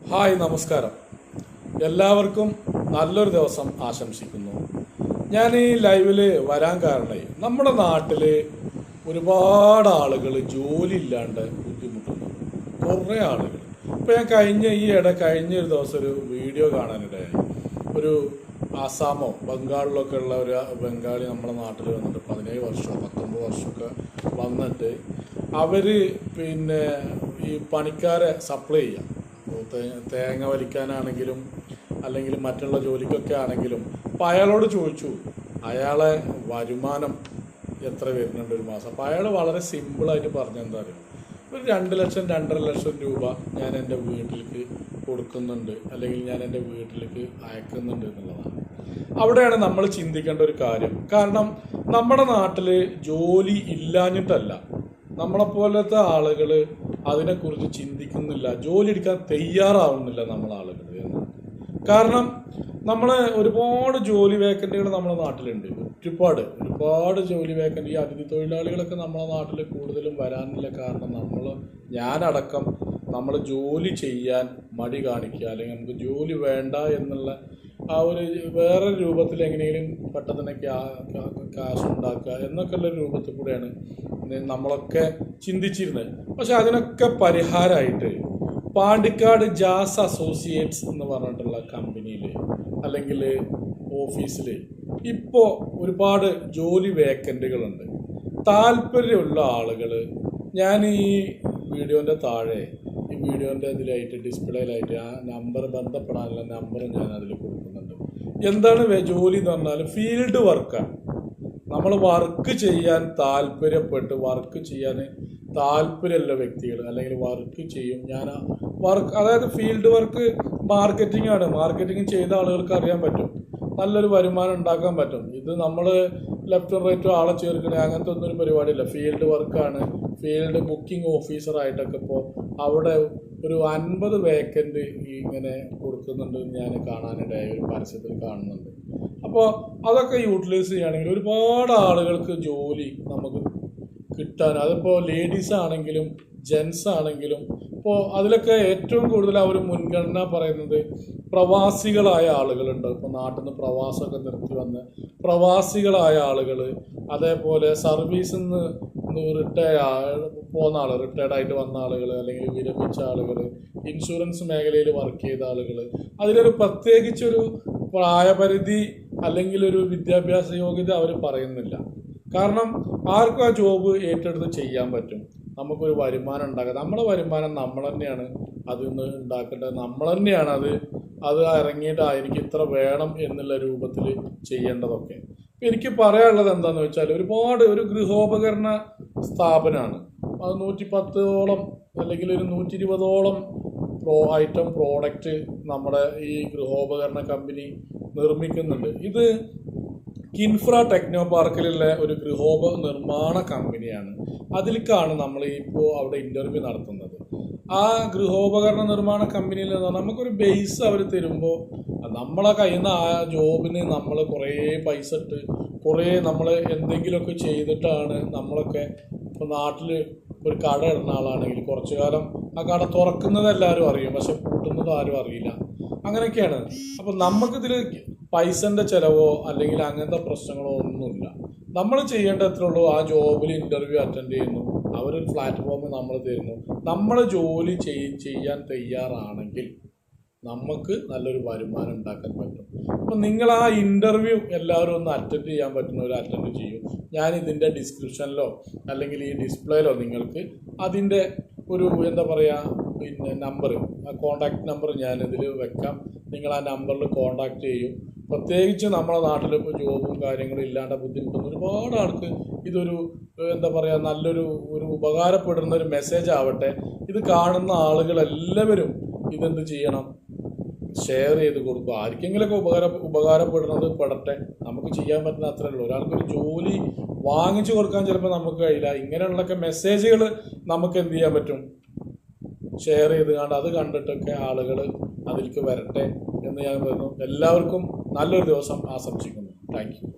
Hi നമസ്കാരം. എല്ലാവർക്കും നല്ലൊരു ദിവസം ആശംസിക്കുന്നു. ഞാൻ ഈ ലൈവിൽ വരാൻ കാരണമായി നമ്മുടെ നാട്ടിൽ ഒരുപാട് ആളുകൾ ജോലി ഇല്ലാണ്ട് ബുദ്ധിമുട്ടുന്നു. കുറേ ആളുകൾ. ഇപ്പോൾ ഞാൻ കഴിഞ്ഞൊരു ദിവസം ഒരു വീഡിയോ കാണാനിടയായി. ഒരു ആസാമോ ബംഗാളിലൊക്കെ ഉള്ള ഒരു ബംഗാളി നമ്മുടെ നാട്ടിൽ വന്നിട്ട് 17 വർഷമോ 19 വർഷമൊക്കെ വന്നിട്ട് അവർ ഈ പണിക്കാരെ സപ്ലൈ ചെയ്യാം. തേങ്ങ വലിക്കാനാണെങ്കിലും അല്ലെങ്കിൽ മറ്റുള്ള ജോലിക്കൊക്കെ ആണെങ്കിലും. അപ്പോൾ അയാളോട് ചോദിച്ചു അയാളെ വരുമാനം എത്ര വരുന്നുണ്ട് ഒരു മാസം. അപ്പോൾ അയാൾ വളരെ സിമ്പിളായിട്ട് പറഞ്ഞെന്താ അറിയാം, ഒരു 2 ലക്ഷം 2.5 ലക്ഷം രൂപ ഞാൻ എൻ്റെ വീട്ടിലേക്ക് കൊടുക്കുന്നുണ്ട്, അല്ലെങ്കിൽ ഞാൻ എൻ്റെ വീട്ടിലേക്ക് അയക്കുന്നുണ്ട് എന്നുള്ളതാണ്. അവിടെയാണ് നമ്മൾ ചിന്തിക്കേണ്ട ഒരു കാര്യം. കാരണം നമ്മുടെ നാട്ടിൽ ജോലി ഇല്ലാഞ്ഞിട്ടല്ല, നമ്മളെപ്പോലത്തെ ആളുകൾ അതിനെക്കുറിച്ച് ചിന്തിക്കുന്നില്ല, ജോലി എടുക്കാൻ തയ്യാറാവുന്നില്ല ആളുകൾ എന്ന്. കാരണം ഒരുപാട് ജോലി വേക്കൻറ്റുകൾ നമ്മുടെ നാട്ടിലുണ്ട്. ഒരുപാട് ജോലി വേക്കൻറ്റ്. ഈ അതിഥി തൊഴിലാളികളൊക്കെ നമ്മുടെ നാട്ടിൽ കൂടുതലും വരാനുള്ള കാരണം ഞാനടക്കം നമ്മൾ ജോലി ചെയ്യാൻ മടി കാണിക്കുക, അല്ലെങ്കിൽ നമുക്ക് ജോലി വേണ്ട എന്നുള്ള ആ ഒരു വേറെ രൂപത്തിൽ എങ്ങനെയെങ്കിലും പെട്ടെന്ന് കാശ് ഉണ്ടാക്കുക എന്നൊക്കെയുള്ള രൂപത്തിൽ കൂടെയാണ് നമ്മളൊക്കെ ചിന്തിച്ചിരുന്നത്. പക്ഷെ അതിനൊക്കെ പരിഹാരമായിട്ട് പാണ്ടിക്കാട് ജാസ് അസോസിയേറ്റ്സ് എന്ന് പറഞ്ഞിട്ടുള്ള കമ്പനിയിൽ അല്ലെങ്കിൽ ഓഫീസിൽ ഇപ്പോൾ ഒരുപാട് ജോലി വേക്കൻറ്റുകളുണ്ട്. താല്പര്യമുള്ള ആളുകൾ ഞാൻ ഈ വീഡിയോൻ്റെ താഴെ ഈ വീഡിയോൻ്റെ ഇതിലായിട്ട് ഡിസ്പ്ലേയിലായിട്ട് ആ നമ്പർ, ബന്ധപ്പെടാനുള്ള നമ്പർ ഞാൻ അതിൽ കൊടുക്കുന്നുണ്ട്. എന്താണ് ജോലി എന്ന് പറഞ്ഞാൽ ഫീൽഡ് വർക്കാണ്. നമ്മൾ വർക്ക് ചെയ്യാൻ വർക്ക് ചെയ്യാൻ താല്പര്യമുള്ള വ്യക്തികൾ അല്ലെങ്കിൽ വർക്ക് ചെയ്യും. അതായത് ഫീൽഡ് വർക്ക് മാർക്കറ്റിംഗ് ആണ്. മാർക്കറ്റിംഗ് ചെയ്ത ആളുകൾക്ക് അറിയാൻ പറ്റും, നല്ലൊരു വരുമാനം ഉണ്ടാക്കാൻ പറ്റും. ഇത് നമ്മൾ ലെഫ്റ്റും റൈറ്റും ആളെ ചേർക്കണേ അങ്ങനത്തെ ഒന്നും ഒരു പരിപാടിയില്ല. ഫീൽഡ് വർക്കാണ്. ഫീൽഡ് ബുക്കിംഗ് ഓഫീസറായിട്ടൊക്കെ ഇപ്പോൾ അവിടെ ഒരു 50 വേക്കൻറ്റ് ഇങ്ങനെ കൊടുക്കുന്നുണ്ട് ഞാൻ കാണാനിടയായി, ഒരു പരസ്യത്തിൽ കാണുന്നുണ്ട്. അപ്പോൾ അതൊക്കെ യൂട്ടിലൈസ് ചെയ്യുകയാണെങ്കിൽ ഒരുപാട് ആളുകൾക്ക് ജോലി നമുക്ക് കിട്ടാൻ, അതിപ്പോൾ ലേഡീസ് ആണെങ്കിലും ജെൻസ് ആണെങ്കിലും. ഇപ്പോൾ അതിലൊക്കെ ഏറ്റവും കൂടുതൽ അവർ മുൻഗണന പറയുന്നത് പ്രവാസികളായ ആളുകളുണ്ട്. ഇപ്പോൾ നാട്ടിൽ നിന്ന് പ്രവാസമൊക്കെ നിർത്തി വന്ന് പ്രവാസികളായ ആളുകൾ, അതേപോലെ സർവീസിൽ നിന്ന് റിട്ടയർഡായിട്ട് വന്ന ആളുകൾ, അല്ലെങ്കിൽ വിരമിച്ച ആളുകൾ, ഇൻഷുറൻസ് മേഖലയിൽ വർക്ക് ചെയ്ത ആളുകൾ. അതിലൊരു പ്രത്യേകിച്ചൊരു പ്രായപരിധി അല്ലെങ്കിൽ ഒരു വിദ്യാഭ്യാസ യോഗ്യത അവർ പറയുന്നില്ല. കാരണം ആർക്കും ആ ജോബ് ഏറ്റെടുത്ത് ചെയ്യാൻ പറ്റും. നമുക്കൊരു വരുമാനം ഉണ്ടാക്കാം. നമ്മുടെ വരുമാനം നമ്മൾ തന്നെയാണ് അതിൽ നിന്ന് ഉണ്ടാക്കേണ്ടത്. നമ്മൾ തന്നെയാണ് അത് ഇറങ്ങിയിട്ടായിരിക്കും ഇത്ര വേണം എന്നുള്ള രൂപത്തിൽ ചെയ്യേണ്ടതൊക്കെ. എനിക്ക് പറയാനുള്ളത് എന്താണെന്ന് വെച്ചാൽ, ഒരു ഗൃഹോപകരണ സ്ഥാപനമാണ്. അത് 110ഓളം അല്ലെങ്കിൽ ഒരു 120ഓളം ഐറ്റം പ്രോഡക്റ്റ് നമ്മുടെ ഈ ഗൃഹോപകരണ കമ്പനി നിർമ്മിക്കുന്നുണ്ട്. ഇത് കിൻഫ്ര ടെക്നോ പാർക്കിലുള്ള ഒരു നിർമ്മാണ കമ്പനിയാണ്. അതിലേക്കാണ് നമ്മൾ ഇപ്പോൾ അവിടെ ഇൻ്റർവ്യൂ നടത്തുന്നത്. ആ ഗൃഹോപകരണ നിർമ്മാണ കമ്പനിയിൽ നമുക്കൊരു ബേസ് അവർ തരുമ്പോൾ നമ്മളെ കയ്യിൽ നിന്ന് ആ ജോബിന് നമ്മൾ കുറേ പൈസ ഇട്ട് നമ്മൾ എന്തെങ്കിലുമൊക്കെ ചെയ്തിട്ടാണ് നമ്മളൊക്കെ. ഇപ്പോൾ നാട്ടിൽ ഒരു കട ഇടുന്ന ആളാണെങ്കിൽ കുറച്ചു കാലം ആ കട തുറക്കുന്നത് എല്ലാവരും അറിയും, പക്ഷെ പൂട്ടുന്നത് ആരും അറിയില്ല. അങ്ങനെയൊക്കെയാണ്. അപ്പം നമുക്കിതിൽ പൈസൻ്റെ ചിലവോ അല്ലെങ്കിൽ അങ്ങനത്തെ പ്രശ്നങ്ങളോ ഒന്നുമില്ല. നമ്മൾ ചെയ്യേണ്ട എത്ര ഉള്ളൂ, ആ ജോബിൽ ഇൻ്റർവ്യൂ അറ്റൻഡ് ചെയ്യുന്നു, അവരൊരു പ്ലാറ്റ്ഫോം നമ്മൾ തരുന്നു. നമ്മൾ ജോലി ചെയ്യാൻ തയ്യാറാണെങ്കിൽ നമുക്ക് നല്ലൊരു വരുമാനം ഉണ്ടാക്കാൻ പറ്റും. അപ്പം നിങ്ങൾ ആ ഇൻ്റർവ്യൂ എല്ലാവരും ഒന്ന് അറ്റൻഡ് ചെയ്യാൻ പറ്റുന്നവർ അറ്റൻഡ് ചെയ്യും. ഞാൻ ഇതിൻ്റെ ഡിസ്ക്രിപ്ഷനിലോ അല്ലെങ്കിൽ ഈ ഡിസ്പ്ലേയിലോ നിങ്ങൾക്ക് അതിൻ്റെ ഒരു നമ്പർ, ആ കോൺടാക്റ്റ് നമ്പർ ഞാനിതിൽ വെക്കാം. നിങ്ങൾ ആ നമ്പറിൽ കോൺടാക്റ്റ് ചെയ്യും. പ്രത്യേകിച്ച് നമ്മുടെ നാട്ടിൽ ഇപ്പോൾ ജോബും കാര്യങ്ങളും ഇല്ലാണ്ട് ബുദ്ധിമുട്ടുന്ന ഒരുപാട് ആൾക്ക് ഇതൊരു നല്ലൊരു ഉപകാരപ്പെടുന്ന ഒരു മെസ്സേജ് ആവട്ടെ. ഇത് കാണുന്ന ആളുകളെല്ലാവരും ഇതെന്ത് ചെയ്യണം, ഷെയർ ചെയ്ത് കൊടുക്കുക. ആർക്കെങ്കിലുമൊക്കെ ഉപകാരപ്പെടുന്നത് പെടട്ടെ. നമുക്ക് ചെയ്യാൻ പറ്റുന്ന അത്രേ ഉള്ളൂ. ഒരാൾക്കൊരു ജോലി വാങ്ങിച്ചു കൊടുക്കാൻ ചിലപ്പോൾ നമുക്ക് കഴിയില്ല. ഇങ്ങനെയുള്ളൊക്കെ മെസ്സേജുകൾ നമുക്ക് എന്ത് ചെയ്യാൻ പറ്റും, ഷെയർ ചെയ്ത് അത് കണ്ടിട്ടൊക്കെ ആളുകൾ അതിലേക്ക് വരട്ടെ എന്ന് ഞാൻ പറയുന്നു. എല്ലാവർക്കും നല്ലൊരു ദിവസം ആശംസിക്കുന്നു. Thank you.